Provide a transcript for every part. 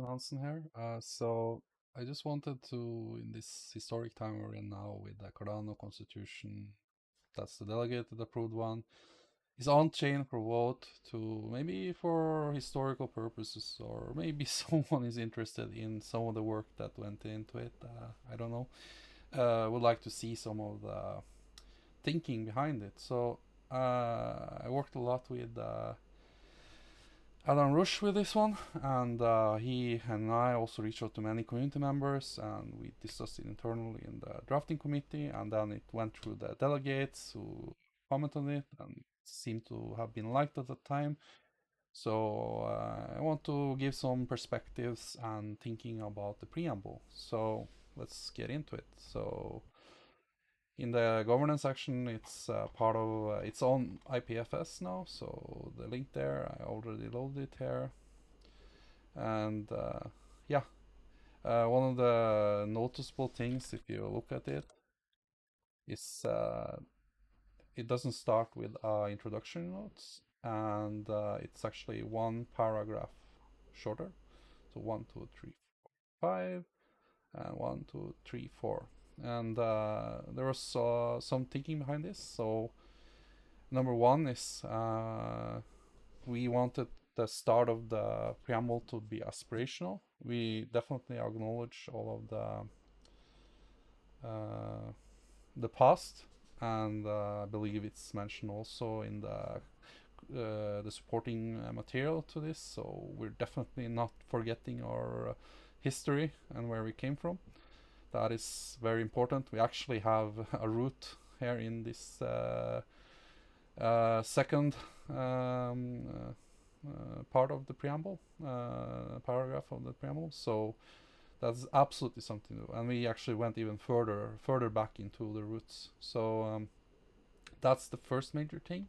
Hansen here. So I just wanted to, in this historic time we're in now with the Cardano Constitution, that's the delegated approved one, is on chain for vote to maybe for historical purposes, or maybe someone is interested in some of the work that went into it. I don't know. Would like to see some of the thinking behind it. So I worked a lot with Adam Rush with this one, and he and I also reached out to many community members, and we discussed it internally in the drafting committee, and then it went through the delegates who commented on it, and it seemed to have been liked at the time. So I want to give some perspectives and thinking about the preamble. So let's get into it. So in the governance section, it's part of its own IPFS now. So the link there, I already loaded it here. And yeah, one of the noticeable things, if you look at it, is it doesn't start with introduction notes, and it's actually one paragraph shorter. So 1, 2, 3, 4, 5, and 1, 2, 3, 4. And there was some thinking behind this. So number one is we wanted the start of the preamble to be aspirational. We definitely acknowledge all of the past, and I believe it's mentioned also in the supporting material to this. So we're definitely not forgetting our history and where we came from. That is very important. We actually have a root here in this second part of the preamble, paragraph of the preamble. So that's absolutely something new. And we actually went even further back into the roots. So that's the first major thing.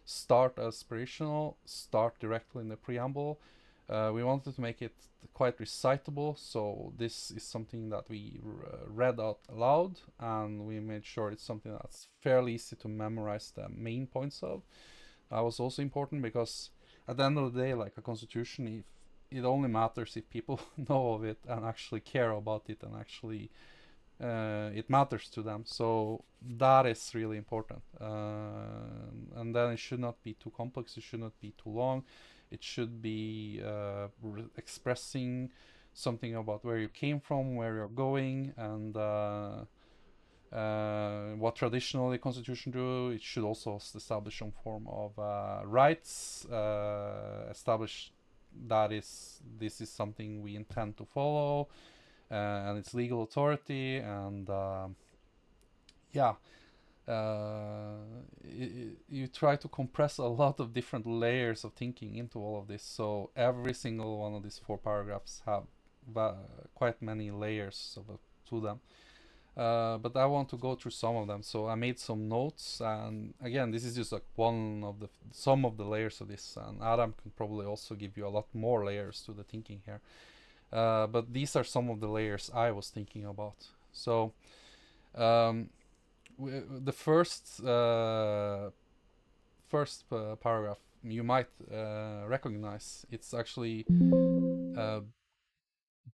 Start aspirational, start directly in the preamble. We wanted to make it quite recitable, so this is something that we read out aloud, and we made sure it's something that's fairly easy to memorize the main points of. That was also important because at the end of the day, like a constitution, if it only matters if people know of it and actually care about it, and actually it matters to them. So that is really important. And then it should not be too complex. It should not be too long. It should be expressing something about where you came from, where you're going, and what traditionally constitution do. It should also establish some form of rights, establish that this is something we intend to follow, and its legal authority, and yeah, you try to compress a lot of different layers of thinking into all of this. So every single one of these four paragraphs have quite many layers to them. But I want to go through some of them. So I made some notes, and again, this is just like one of the some of the layers of this. And Adam can probably also give you a lot more layers to the thinking here. But these are some of the layers I was thinking about. So um, the first paragraph you might recognize. It's actually uh,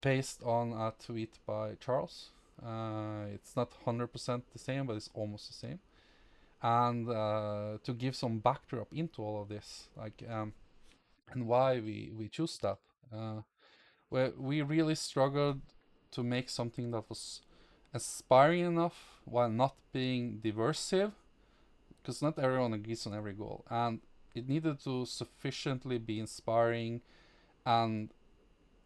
based on a tweet by Charles. It's not 100% the same, but it's almost the same. And to give some backdrop into all of this, like and why we choose that. Where we really struggled to make something that was aspiring enough while not being diversive, because not everyone agrees on every goal, and it needed to sufficiently be inspiring, and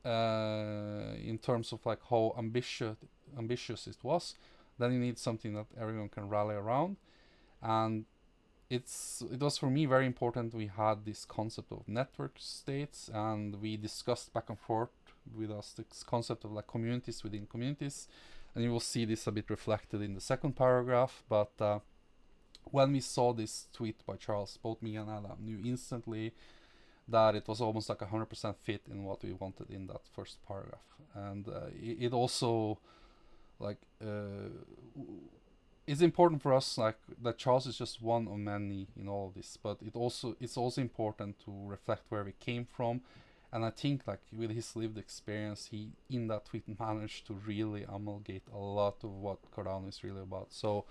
in terms of like how ambitious it was, then you need something that everyone can rally around. And it was for me very important we had this concept of network states, and we discussed back and forth with us this concept of like communities within communities, and you will see this a bit reflected in the second paragraph. But when we saw this tweet by Charles, both me and Adam knew instantly that it was almost like 100% fit in what we wanted in that first paragraph. And it also like it's important for us like that Charles is just one of many in all of this, but it's also important to reflect where we came from And I think like with his lived experience, he in that tweet managed to really amalgate a lot of what Cardano is really about. So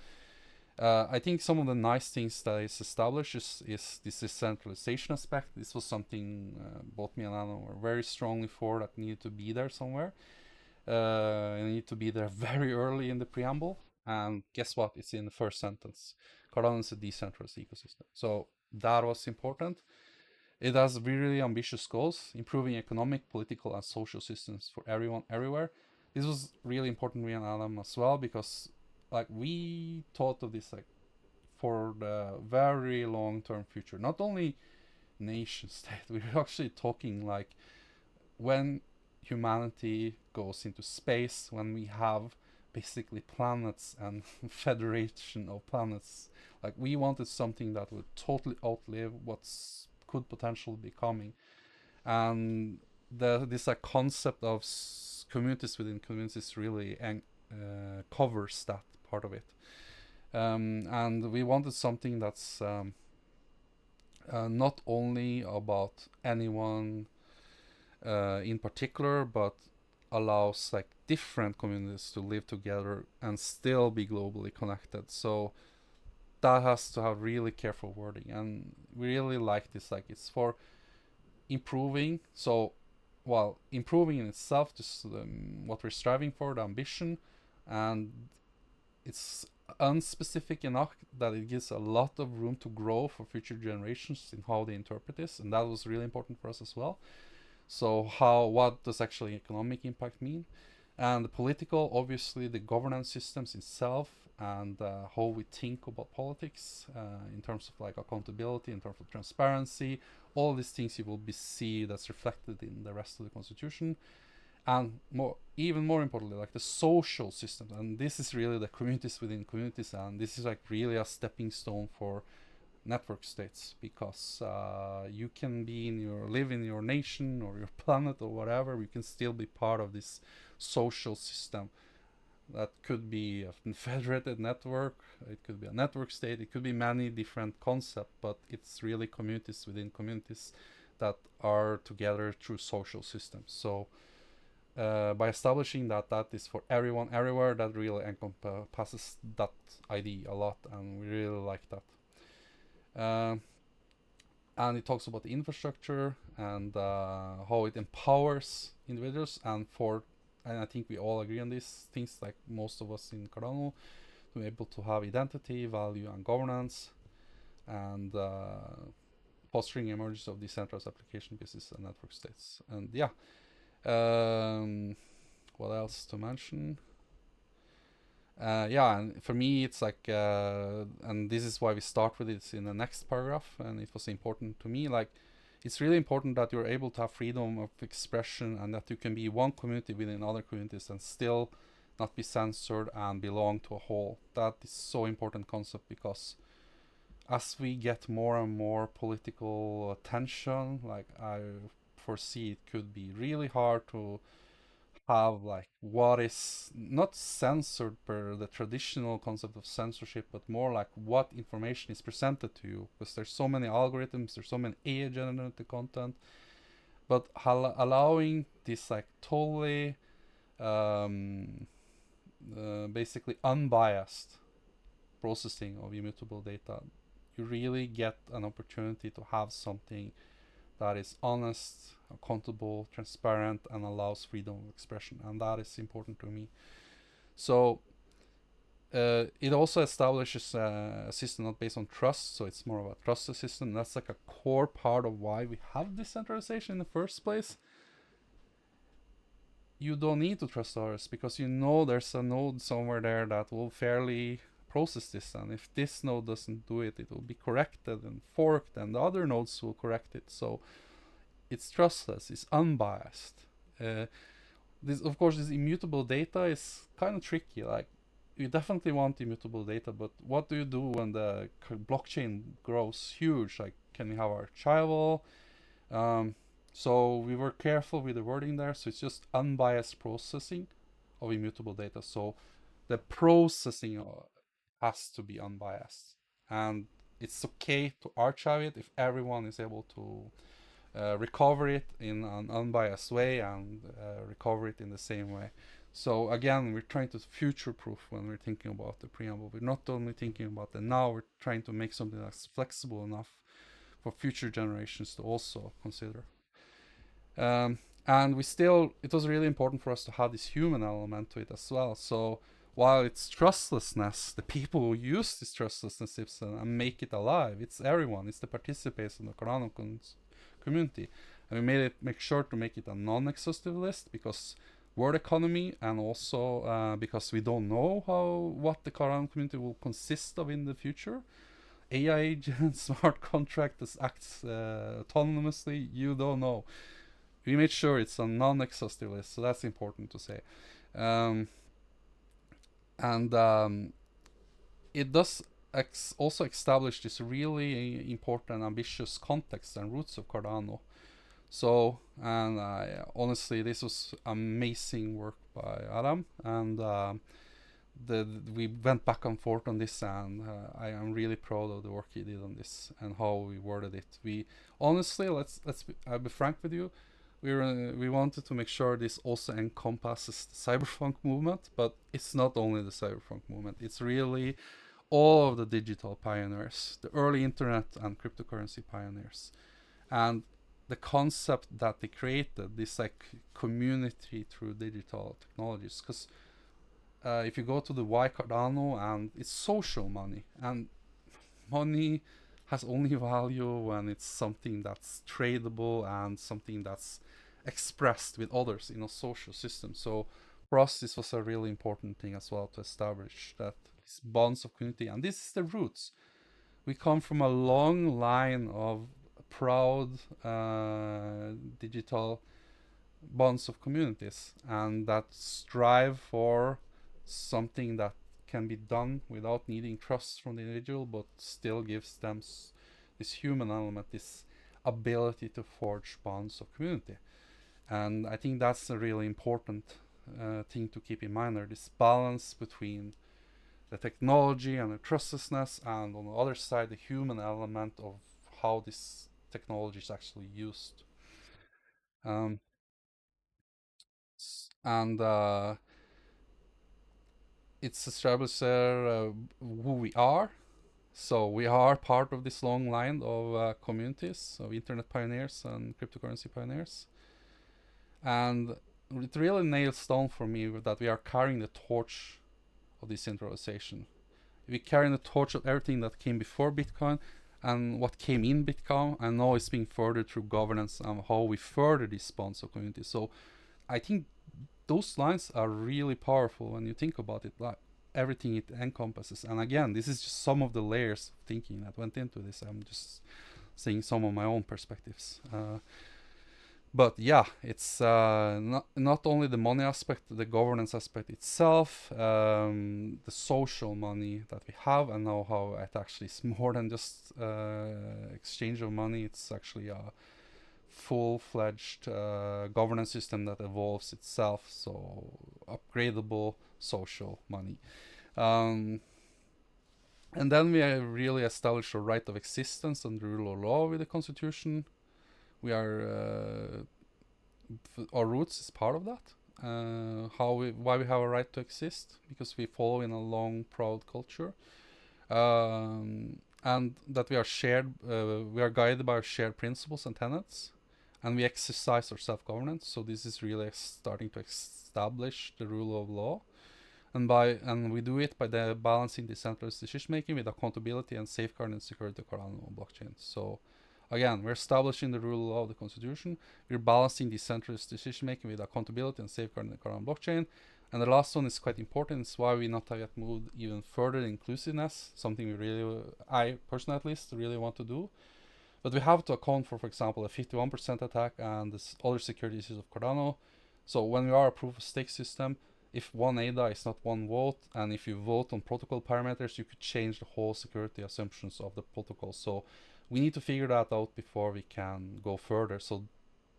I think some of the nice things that is established is this decentralization aspect. This was something both me and Anna were very strongly for, that needed to be there somewhere. It needed to be there very early in the preamble. And guess what? It's in the first sentence. Cardano is a decentralized ecosystem. So that was important. It has really ambitious goals, improving economic, political, and social systems for everyone, everywhere. This was really important to me and Adam as well, because like we thought of this like for the very long-term future. Not only nation state, we're actually talking like when humanity goes into space, when we have basically planets and federation of planets. Like we wanted something that would totally outlive what's could potentially be coming, and this concept of communities within communities really covers that part of it. And we wanted something that's not only about anyone in particular, but allows like different communities to live together and still be globally connected. So that has to have really careful wording, and we really like this. Like it's for improving. So, well, improving in itself, just what we're striving for, the ambition, and it's unspecific enough that it gives a lot of room to grow for future generations in how they interpret this, and that was really important for us as well. So what does actually economic impact mean? And the political, obviously the governance systems itself, and how we think about politics in terms of like accountability, in terms of transparency, all these things you will be see that's reflected in the rest of the constitution. And even more importantly, like the social systems, and this is really the communities within communities, and this is like really a stepping stone for network states, because you can live in your nation or your planet or whatever. You can still be part of this social system that could be a federated network, it could be a network state, it could be many different concepts, but it's really communities within communities that are together through social systems. So by establishing that is for everyone everywhere, that really encompasses that idea a lot, and we really like that. And it talks about the infrastructure and how it empowers individuals, and I think we all agree on these things, like most of us in Cardano, to be able to have identity, value, and governance, and fostering emergence of decentralized application business and network states. And yeah, what else to mention? Yeah, and for me it's like and this is why we start with it in the next paragraph, and it was important to me, like it's really important that you're able to have freedom of expression, and that you can be one community within other communities and still not be censored and belong to a whole. That is so important concept, because as we get more and more political attention, like I foresee it could be really hard to have like what is not censored per the traditional concept of censorship, but more like what information is presented to you, because there's so many algorithms, there's so many AI generated content, but allowing this like totally basically unbiased processing of immutable data, you really get an opportunity to have something that is honest, accountable, transparent, and allows freedom of expression, and that is important to me. So it also establishes a system not based on trust, so it's more of a trusted system. That's like a core part of why we have decentralization in the first place. You don't need to trust others, because you know there's a node somewhere there that will fairly process this, and if this node doesn't do it, it will be corrected and forked, and the other nodes will correct it. So it's trustless, it's unbiased. This, of course, this immutable data is kind of tricky. Like, you definitely want immutable data, but what do you do when the blockchain grows huge? Like, can we have archival? So we were careful with the wording there. So it's just unbiased processing of immutable data. So the processing has to be unbiased, and it's okay to archive it if everyone is able to recover it in an unbiased way, and recover it in the same way. So again, we're trying to future-proof when we're thinking about the preamble. We're not only thinking about the now, we're trying to make something that's flexible enough for future generations to also consider. Um, and it was really important for us to have this human element to it as well. So while it's trustlessness, the people who use this trustlessness system and make it alive, it's everyone, it's the participants in the Cardano community. And we make sure to make it a non-exhaustive list because world economy, and also because we don't know what the Cardano community will consist of in the future. AI agents, smart contract that acts autonomously, you don't know. We made sure it's a non-exhaustive list, so that's important to say. Um, and it does also establish this really important, ambitious context and roots of Cardano. So, and honestly, this was amazing work by Adam, and we went back and forth on this, and I am really proud of the work he did on this and how we worded it. We honestly, I'll be frank with you, we wanted to make sure this also encompasses the cyberpunk movement, but it's not only the cyberpunk movement. It's really all of the digital pioneers, the early internet and cryptocurrency pioneers, and the concept that they created, this like community through digital technologies. Because if you go to the Y Cardano, and it's social money, and money has only value when it's something that's tradable and something that's expressed with others in a social system. So for us, this was a really important thing as well, to establish that these bonds of community, and this is the roots. We come from a long line of proud digital bonds of communities, and that strive for something that can be done without needing trust from the individual, but still gives them this human element, this ability to forge bonds of community. And I think that's a really important thing to keep in mind, or this balance between the technology and the trustlessness, and on the other side, the human element of how this technology is actually used. Um, and it's established who we are. So we are part of this long line of communities of internet pioneers and cryptocurrency pioneers. And it really nails down for me that we are carrying the torch of decentralization. We're carrying the torch of everything that came before Bitcoin and what came in Bitcoin, and now it's being furthered through governance and how we further these bonds of community. So I think those lines are really powerful when you think about it, like everything it encompasses. And again, this is just some of the layers of thinking that went into this. I'm just saying some of my own perspectives. But yeah, it's not only the money aspect, the governance aspect itself, the social money that we have, and now how it actually is more than just exchange of money. It's actually a full-fledged governance system that evolves itself, so upgradable social money. And then we really established a right of existence and the rule of law with the constitution. We are our roots is part of that. Why we have a right to exist, because we follow in a long, proud culture, and that we are guided by our shared principles and tenets, and we exercise our self-governance. So this is really starting to establish the rule of law, and we do it by the balancing decentralized decision making with accountability and safeguarding the security of Cardano blockchain. So again, we're establishing the rule of law of the constitution. We're balancing decentralized decision making with accountability and safeguarding the Cardano blockchain. And the last one is quite important. It's why we not have yet moved even further in inclusiveness, something I personally at least, really want to do. But we have to account for example, a 51% attack and the other security issues of Cardano. So when we are a proof of stake system, if one ADA is not one vote, and if you vote on protocol parameters, you could change the whole security assumptions of the protocol. So we need to figure that out before we can go further. So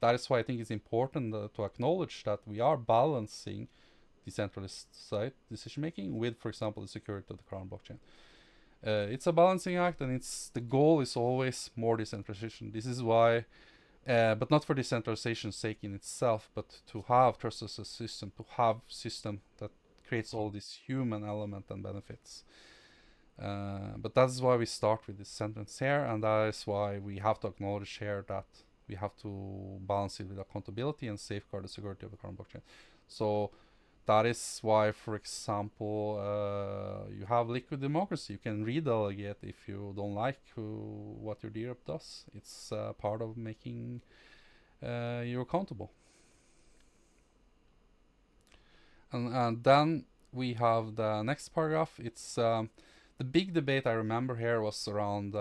that is why I think it's important to acknowledge that we are balancing decentralized side decision making with, for example, the security of the Cardano blockchain. It's a balancing act, and the goal is always more decentralization. This is why but not for decentralization's sake in itself, but to have trust as a system, to have system that creates all this human element and benefits. But that's why we start with this sentence here, and that is why we have to acknowledge here that we have to balance it with accountability and safeguard the security of the current blockchain. So that is why, for example, you have liquid democracy. You can redelegate if you don't like what your DREP does. It's part of making you accountable. And then we have the next paragraph. It's the big debate I remember here was around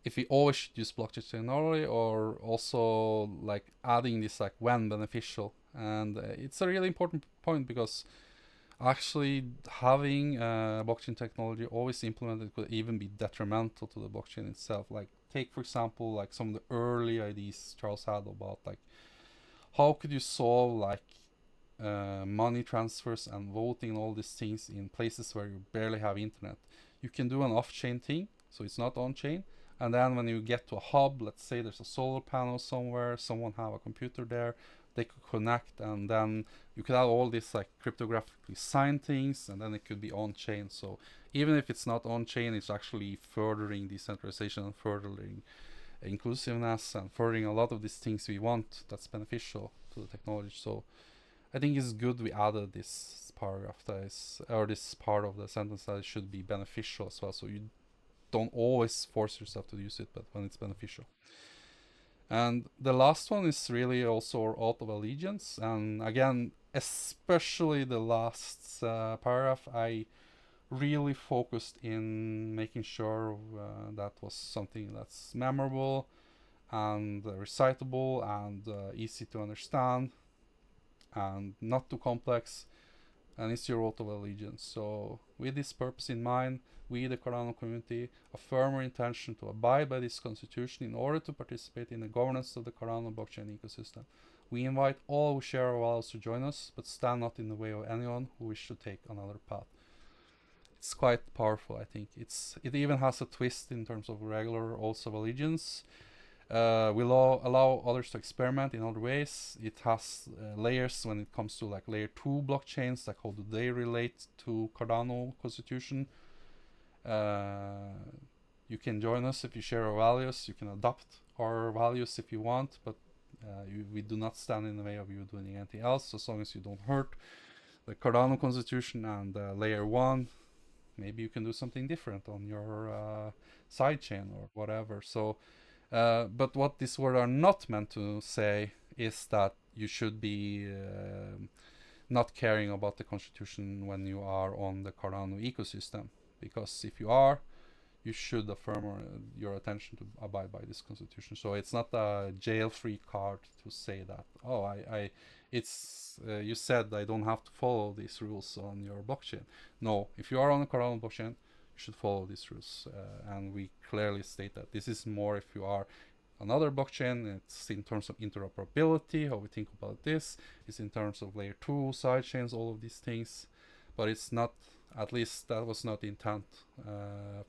if we always should use blockchain technology or also like adding this like when beneficial. And it's a really important point because actually having blockchain technology always implemented could even be detrimental to the blockchain itself. Like take for example like some of the early ideas Charles had about like how could you solve like money transfers and voting and all these things in places where you barely have internet. You can do an off-chain thing, so it's not on-chain. And then when you get to a hub, let's say there's a solar panel somewhere, someone have a computer there, they could connect, and then you could have all these like cryptographically signed things, and then it could be on-chain. So even if it's not on-chain, it's actually furthering decentralization and furthering inclusiveness and furthering a lot of these things we want that's beneficial to the technology. So I think it's good we added this paragraph that is, or this part of the sentence that it should be beneficial as well. So you don't always force yourself to use it, but when it's beneficial. And the last one is really also our oath of allegiance. And again, especially the last paragraph, I really focused in making sure that was something that's memorable and recitable and easy to understand and not too complex, and it's your oath of allegiance. So, with this purpose in mind, we, the Cardano community, affirm our intention to abide by this constitution in order to participate in the governance of the Cardano blockchain ecosystem. We invite all who share our values to join us, but stand not in the way of anyone who wishes to take another path. It's quite powerful, I think. It even has a twist in terms of regular oaths of allegiance. Will allow others to experiment in other ways. It has layers when it comes to like layer 2 blockchains, like how do they relate to Cardano constitution. You can join us if you share our values. You can adopt our values if you want, but we do not stand in the way of you doing anything else, as long as you don't hurt the Cardano constitution and layer 1. Maybe you can do something different on your sidechain or whatever. So but what these words are not meant to say is that you should be not caring about the constitution when you are on the Cardano ecosystem. Because if you are, you should affirm your attention to abide by this constitution. So it's not a jail-free card to say that, oh, it's you said I don't have to follow these rules on your blockchain. No, if you are on the Cardano blockchain, you should follow these rules. And we clearly state that this is more if you are another blockchain. It's in terms of interoperability, how we think about this. It's in terms of layer 2 sidechains, all of these things. But it's not, at least that was not the intent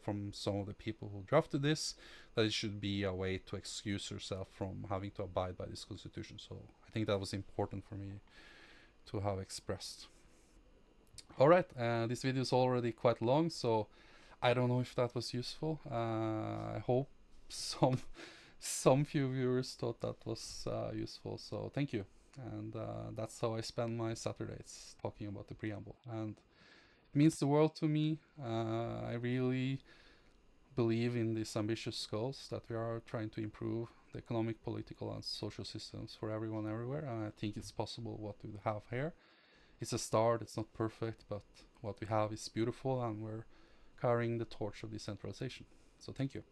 from some of the people who drafted this, that it should be a way to excuse yourself from having to abide by this constitution. So I think that was important for me to have expressed. Alright, this video is already quite long, so I don't know if that was useful. I hope some few viewers thought that was useful, so thank you. And that's how I spend my Saturdays, talking about the preamble. And it means the world to me. I really believe in these ambitious goals that we are trying to improve the economic, political, and social systems for everyone everywhere. And I think it's possible what we have here. It's a start, it's not perfect, but what we have is beautiful, and we're carrying the torch of decentralization. So thank you.